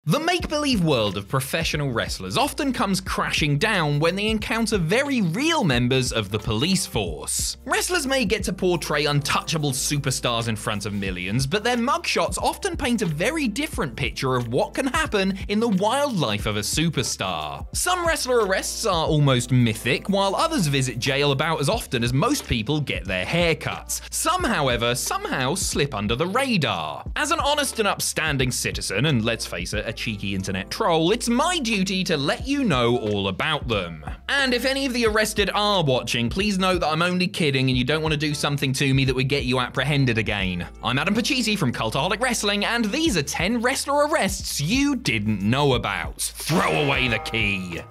The make-believe world of professional wrestlers often comes crashing down when they encounter very real members of the police force. Wrestlers may get to portray untouchable superstars in front of millions, but their mugshots often paint a very different picture of what can happen in the wild life of a superstar. Some wrestler arrests are almost mythic, while others visit jail about as often as most people get their hair cut. Some, however, somehow slip under the radar. As an honest and upstanding citizen, and let's face it, a cheeky internet troll, it's my duty to let you know all about them. And if any of the arrested are watching, please know that I'm only kidding and you don't want to do something to me that would get you apprehended again. I'm Adam Pacitti from Cultaholic Wrestling, and these are 10 wrestler arrests you didn't know about. Throw away the key.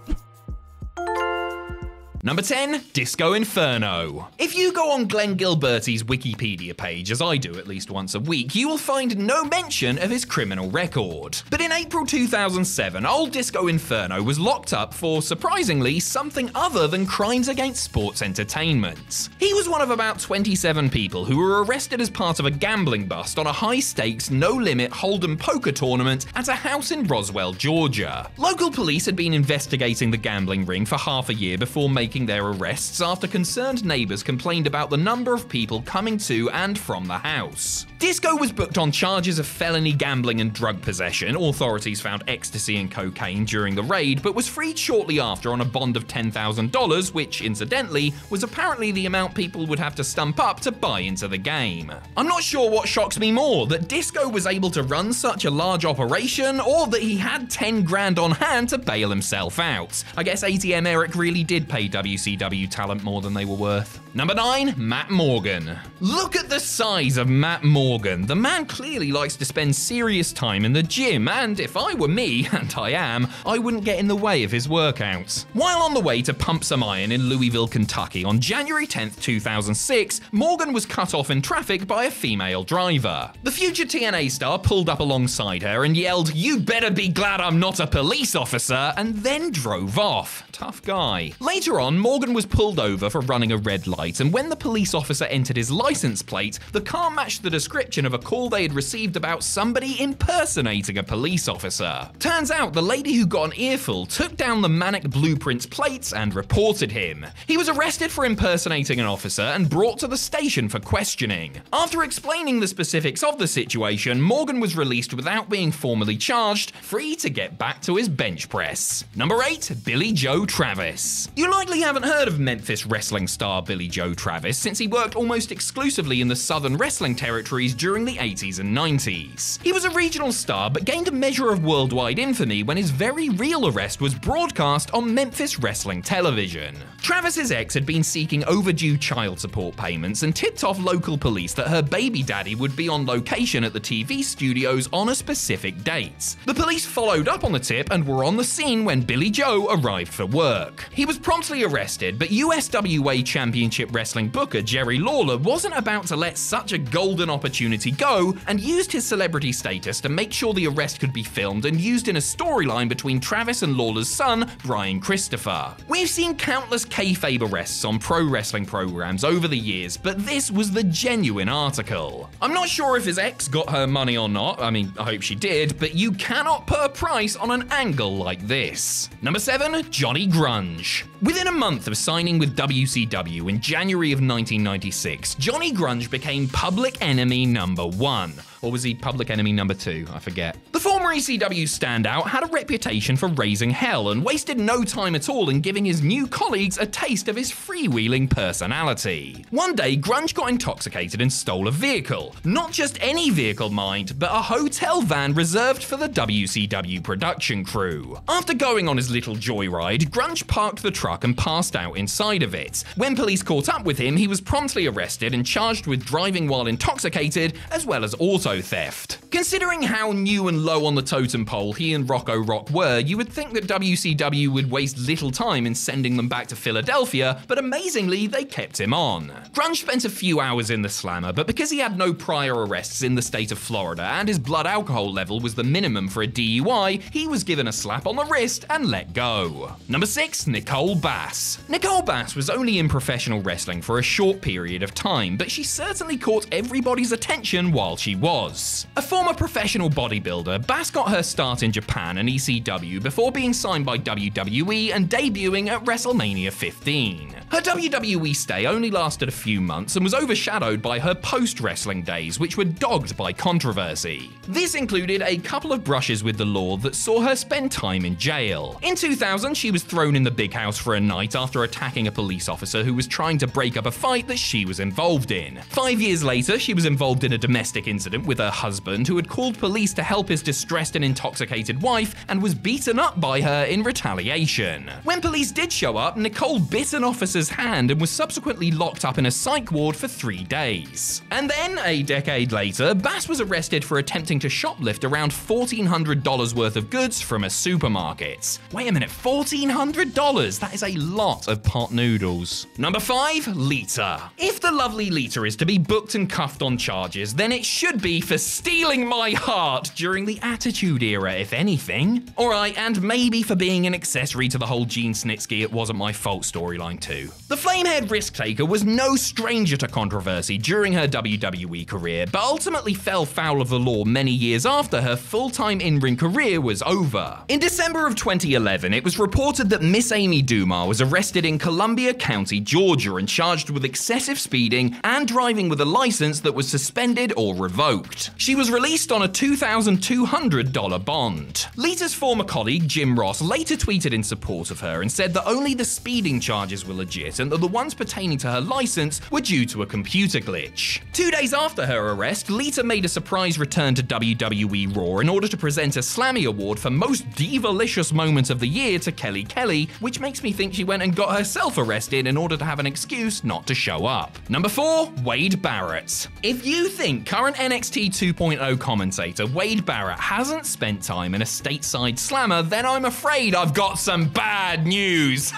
Number 10, Disco Inferno. If you go on Glenn Gilberti's Wikipedia page, as I do at least once a week, you will find no mention of his criminal record. But in April 2007, old Disco Inferno was locked up for, surprisingly, something other than crimes against sports entertainment. He was one of about 27 people who were arrested as part of a gambling bust on a high-stakes, no-limit Hold'em poker tournament at a house in Roswell, Georgia. Local police had been investigating the gambling ring for half a year before making their arrests after concerned neighbors complained about the number of people coming to and from the house. Disco was booked on charges of felony gambling and drug possession. Authorities found ecstasy and cocaine during the raid, but was freed shortly after on a bond of $10,000, which, incidentally, was apparently the amount people would have to stump up to buy into the game. I'm not sure what shocks me more, that Disco was able to run such a large operation, or that he had 10 grand on hand to bail himself out. I guess ATM Eric really did pay WCW talent more than they were worth. Number 9, Matt Morgan. Look at the size of Matt Morgan. The man clearly likes to spend serious time in the gym, and if I were me, and I am, I wouldn't get in the way of his workouts. While on the way to pump some iron in Louisville, Kentucky on January 10th, 2006, Morgan was cut off in traffic by a female driver. The future TNA star pulled up alongside her and yelled, "You better be glad I'm not a police officer," and then drove off. Tough guy. Later on, Morgan was pulled over for running a red light, and when the police officer entered his license plate, the car matched the description of a call they had received about somebody impersonating a police officer. Turns out the lady who got an earful took down the Manic Blueprint's plates and reported him. He was arrested for impersonating an officer and brought to the station for questioning. After explaining the specifics of the situation, Morgan was released without being formally charged, free to get back to his bench press. Number 8, Billy Joe Travis. You likely haven't heard of Memphis wrestling star Billy Joe Travis, since he worked almost exclusively in the Southern wrestling territories during the 80s and 90s. He was a regional star, but gained a measure of worldwide infamy when his very real arrest was broadcast on Memphis wrestling television. Travis's ex had been seeking overdue child support payments and tipped off local police that her baby daddy would be on location at the TV studios on a specific date. The police followed up on the tip and were on the scene when Billy Joe arrived for work. He was promptly arrested, but USWA Championship Wrestling booker Jerry Lawler wasn't about to let such a golden opportunity go, and used his celebrity status to make sure the arrest could be filmed and used in a storyline between Travis and Lawler's son, Brian Christopher. We've seen countless kayfabe arrests on pro wrestling programs over the years, but this was the genuine article. I'm not sure if his ex got her money or not, I mean, I hope she did, but you cannot put a price on an angle like this. Number 7, Johnny Grunge. Within a month of signing with WCW in January of 1996, Johnny Grunge became public enemy number 1. Or was he public enemy number 2? I forget. The former ECW standout had a reputation for raising hell and wasted no time at all in giving his new colleagues a taste of his freewheeling personality. One day, Grunge got intoxicated and stole a vehicle. Not just any vehicle, mind, but a hotel van reserved for the WCW production crew. After going on his little joyride, Grunge parked the truck and passed out inside of it. When police caught up with him, he was promptly arrested and charged with driving while intoxicated, as well as auto theft. Considering how new and low on the totem pole he and Rocco Rock were, you would think that WCW would waste little time in sending them back to Philadelphia, but amazingly, they kept him on. Grunge spent a few hours in the slammer, but because he had no prior arrests in the state of Florida and his blood alcohol level was the minimum for a DUI, he was given a slap on the wrist and let go. Number 6, Nicole Bass. Nicole Bass was only in professional wrestling for a short period of time, but she certainly caught everybody's attention while she was. was. A former professional bodybuilder, Bass got her start in Japan and ECW before being signed by WWE and debuting at WrestleMania 15. Her WWE stay only lasted a few months and was overshadowed by her post-wrestling days, which were dogged by controversy. This included a couple of brushes with the law that saw her spend time in jail. In 2000, she was thrown in the big house for a night after attacking a police officer who was trying to break up a fight that she was involved in. 5 years later, she was involved in a domestic incident with her husband, who had called police to help his distressed and intoxicated wife and was beaten up by her in retaliation. When police did show up, Nicole bit an officer's hand and was subsequently locked up in a psych ward for 3 days. And then, a decade later, Bass was arrested for attempting to shoplift around $1,400 worth of goods from a supermarket. Wait a minute, $1,400? That is a lot of pot noodles. Number 5, Lita. If the lovely Lita is to be booked and cuffed on charges, then it should be for stealing my heart during the Attitude Era, if anything. Alright, and maybe for being an accessory to the whole Gene Snitsky it wasn't my fault storyline too. The flamehead risk-taker was no stranger to controversy during her WWE career, but ultimately fell foul of the law many years after her full-time in-ring career was over. In December of 2011, it was reported that Miss Amy Dumas was arrested in Columbia County, Georgia, and charged with excessive speeding and driving with a license that was suspended or revoked. She was released on a $2,200 bond. Lita's former colleague, Jim Ross, later tweeted in support of her and said that only the speeding charges were legit and that the ones pertaining to her license were due to a computer glitch. 2 days after her arrest, Lita made a surprise return to WWE Raw in order to present a Slammy Award for Most Divalicious Moment of the Year to Kelly Kelly, which makes me think she went and got herself arrested in order to have an excuse not to show up. Number 4, Wade Barrett. If you think current NXT 2.0 commentator Wade Barrett hasn't spent time in a stateside slammer, then I'm afraid I've got some bad news.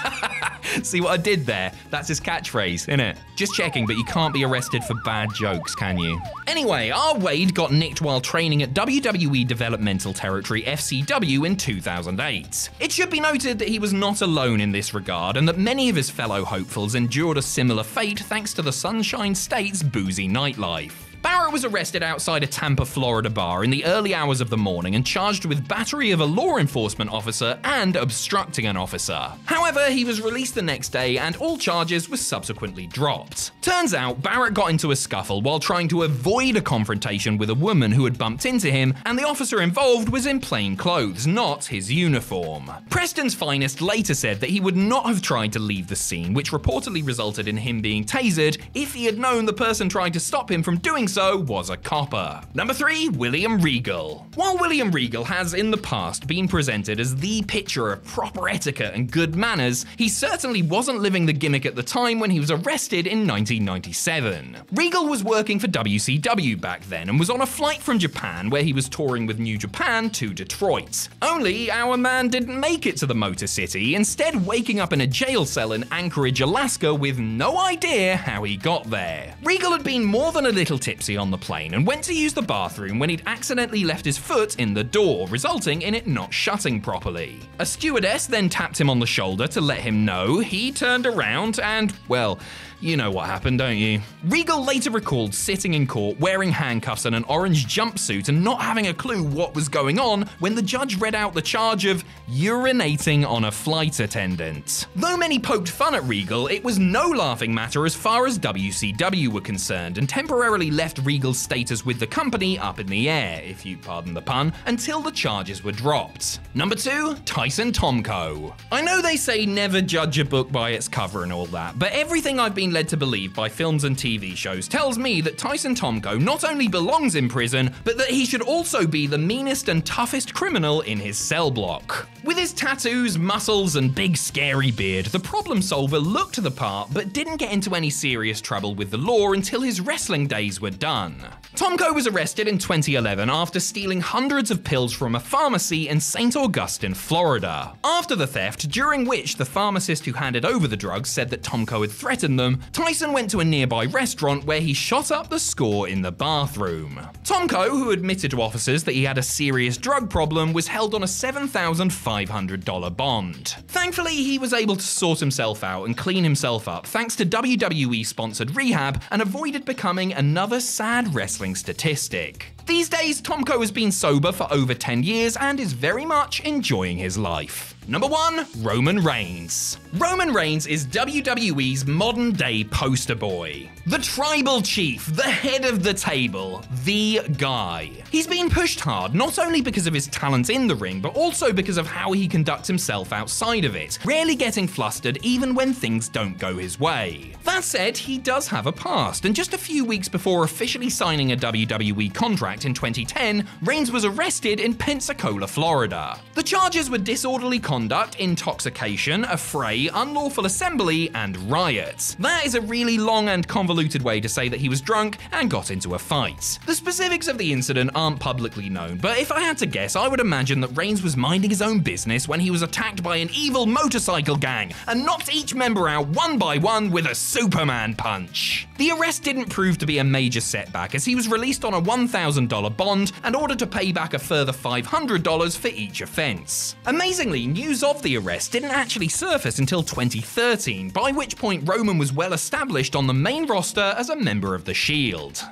See what I did there? That's his catchphrase, innit? Just checking, but you can't be arrested for bad jokes, can you? Anyway, our Wade got nicked while training at WWE Developmental Territory FCW in 2008. It should be noted that he was not alone in this regard and that many of his fellow hopefuls endured a similar fate thanks to the Sunshine State's boozy nightlife. Barrett was arrested outside a Tampa, Florida bar in the early hours of the morning and charged with battery of a law enforcement officer and obstructing an officer. However, he was released the next day and all charges were subsequently dropped. Turns out, Barrett got into a scuffle while trying to avoid a confrontation with a woman who had bumped into him, and the officer involved was in plain clothes, not his uniform. Preston's Finest later said that he would not have tried to leave the scene, which reportedly resulted in him being tasered, if he had known the person trying to stop him from doing so was a copper. Number 3, William Regal. While William Regal has in the past been presented as the picture of proper etiquette and good manners, he certainly wasn't living the gimmick at the time when he was arrested in 1997. Regal was working for WCW back then and was on a flight from Japan where he was touring with New Japan to Detroit. Only our man didn't make it to the Motor City, instead waking up in a jail cell in Anchorage, Alaska with no idea how he got there. Regal had been more than a little tipsy on the plane and went to use the bathroom when he'd accidentally left his foot in the door, resulting in it not shutting properly. A stewardess then tapped him on the shoulder to let him know. He turned around and, well, you know what happened, don't you? Regal later recalled sitting in court wearing handcuffs and an orange jumpsuit and not having a clue what was going on when the judge read out the charge of urinating on a flight attendant. Though many poked fun at Regal, it was no laughing matter as far as WCW were concerned and temporarily left Regal's status with the company up in the air, if you pardon the pun, until the charges were dropped. Number 2, Tyson Tomko. I know they say never judge a book by its cover and all that, but everything I've been led to believe by films and TV shows tells me that Tyson Tomko not only belongs in prison, but that he should also be the meanest and toughest criminal in his cell block. With his tattoos, muscles, and big scary beard, the problem solver looked the part but didn't get into any serious trouble with the law until his wrestling days were done. Tomko was arrested in 2011 after stealing hundreds of pills from a pharmacy in St. Augustine, Florida. After the theft, during which the pharmacist who handed over the drugs said that Tomko had threatened them, Tyson went to a nearby restaurant where he shot up the score in the bathroom. Tomko, who admitted to officers that he had a serious drug problem, was held on a $7,500 bond. Thankfully, he was able to sort himself out and clean himself up thanks to WWE-sponsored rehab and avoided becoming another sad wrestling statistic. These days, Tomko has been sober for over 10 years and is very much enjoying his life. Number 1. Roman Reigns. Roman Reigns is WWE's modern-day poster boy. The tribal chief, the head of the table, the guy. He's been pushed hard not only because of his talent in the ring, but also because of how he conducts himself outside of it, rarely getting flustered even when things don't go his way. That said, he does have a past, and just a few weeks before officially signing a WWE contract in 2010, Reigns was arrested in Pensacola, Florida. The charges were disorderly conduct, intoxication, affray, unlawful assembly, and riot. That is a really long and convoluted way to say that he was drunk and got into a fight. The specifics of the incident aren't publicly known, but if I had to guess, I would imagine that Reigns was minding his own business when he was attacked by an evil motorcycle gang and knocked each member out one by one with a Superman punch. The arrest didn't prove to be a major setback, as he was released on a $1,000 bond and ordered to pay back a further $500 for each offense. Amazingly, news of the arrest didn't actually surface until 2013, by which point Roman was well established on the main roster as a member of the Shield.